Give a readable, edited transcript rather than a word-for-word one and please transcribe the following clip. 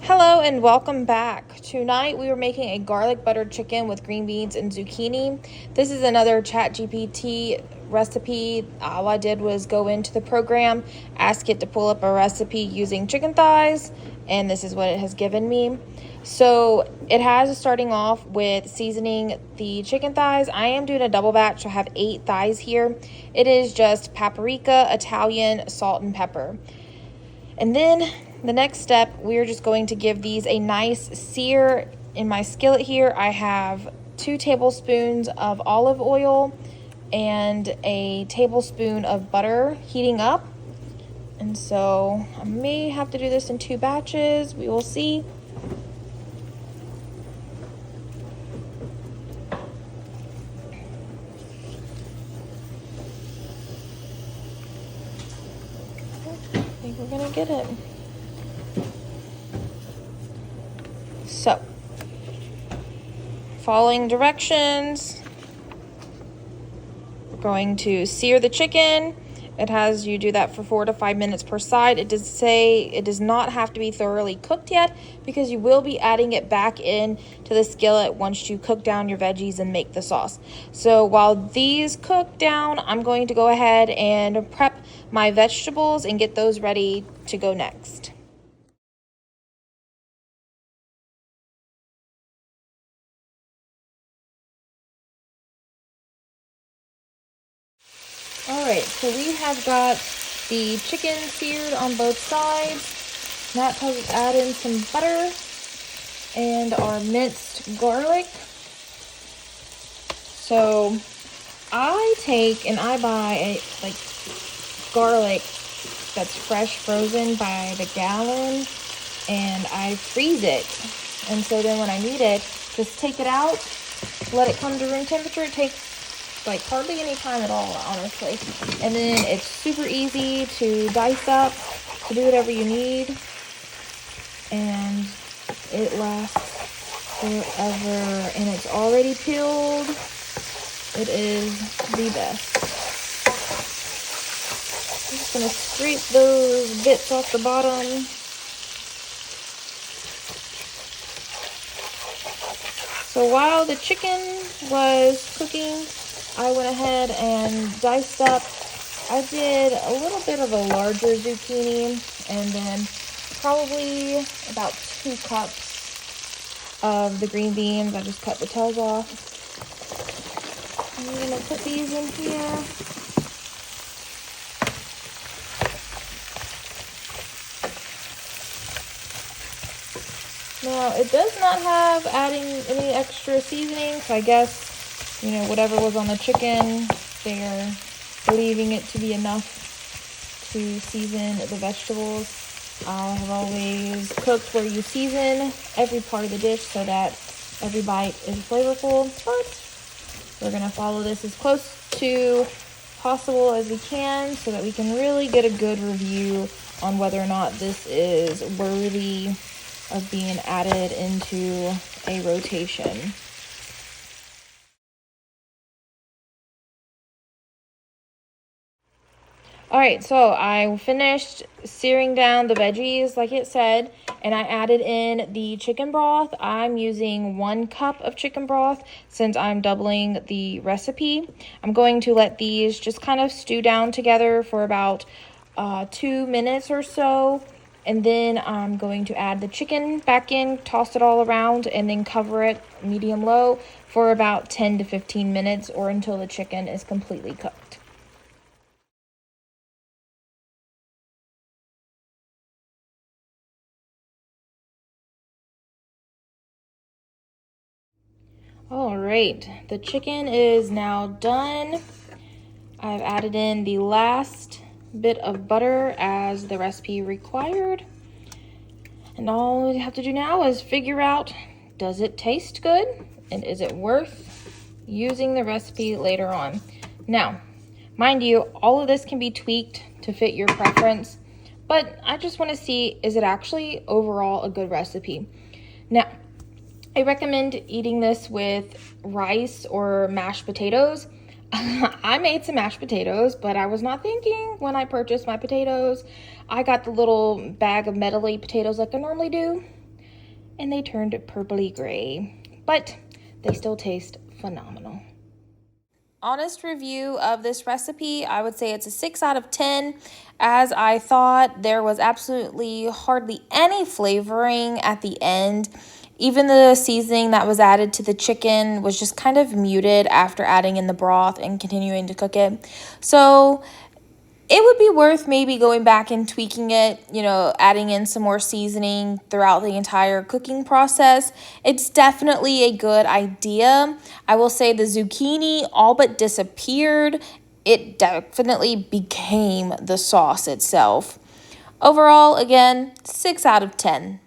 Hello and welcome back. Tonight we were making a garlic buttered chicken with green beans and zucchini. This is another ChatGPT recipe. All I did was go into the program, ask it to pull up a recipe using chicken thighs, and this is what it has given me. So it has starting off with seasoning the chicken thighs. I am doing a double batch, so I have 8 thighs here. It is just paprika, Italian, salt, and pepper. And then the next step, we're just going to give these a nice sear. In my skillet here, I have 2 tablespoons of olive oil and a tablespoon of butter heating up. And so I may have to do this in 2 batches. We will see. I think we're gonna get it. So, following directions, we're going to sear the chicken. It has you do that for 4 to 5 minutes per side. It does say it does not have to be thoroughly cooked yet because you will be adding it back in to the skillet once you cook down your veggies and make the sauce. So while these cook down, I'm going to go ahead and prep my vegetables and get those ready to go next. Alright, so we have got the chicken seared on both sides. Now time to add in some butter and our minced garlic. So I take and I buy garlic that's fresh frozen by the gallon, and I freeze it. And so then when I need it, just take it out, let it come to room temperature. It takes like hardly any time at all, honestly. And then it's super easy to dice up, to do whatever you need. And it lasts forever. And it's already peeled. It is the best. I'm just gonna scrape those bits off the bottom. So while the chicken was cooking, I went ahead and diced up. I did a little bit of a larger zucchini and then probably about 2 cups of the green beans. I just cut the tails off. I'm gonna put these in here. Now, it does not have adding any extra seasoning, so I guess, whatever was on the chicken, they're believing it to be enough to season the vegetables. I have always cooked where you season every part of the dish so that every bite is flavorful, but we're going to follow this as close to possible as we can so that we can really get a good review on whether or not this is worthy of being added into a rotation. Alright, so I finished searing down the veggies like it said, and I added in the chicken broth. I'm using 1 cup of chicken broth since I'm doubling the recipe. I'm going to let these just kind of stew down together for about 2 minutes or so. And then I'm going to add the chicken back in, toss it all around, and then cover it medium-low for about 10 to 15 minutes or until the chicken is completely cooked. All right, the chicken is now done. I've added in the last bit of butter as the recipe required. And all we have to do now is figure out, does it taste good? And is it worth using the recipe later on? Now, mind you, all of this can be tweaked to fit your preference, but I just want to see, is it actually overall a good recipe? Now, I recommend eating this with rice or mashed potatoes. I made some mashed potatoes, but I was not thinking when I purchased my potatoes. I got the little bag of medley potatoes like I normally do. and they turned purpley gray, but they still taste phenomenal. Honest review of this recipe, I would say it's a 6 out of 10, as I thought there was absolutely hardly any flavoring at the end. Even the seasoning that was added to the chicken was just kind of muted after adding in the broth and continuing to cook it. So it would be worth maybe going back and tweaking it, adding in some more seasoning throughout the entire cooking process. It's definitely a good idea. I will say the zucchini all but disappeared. It definitely became the sauce itself. Overall, again, 6 out of 10.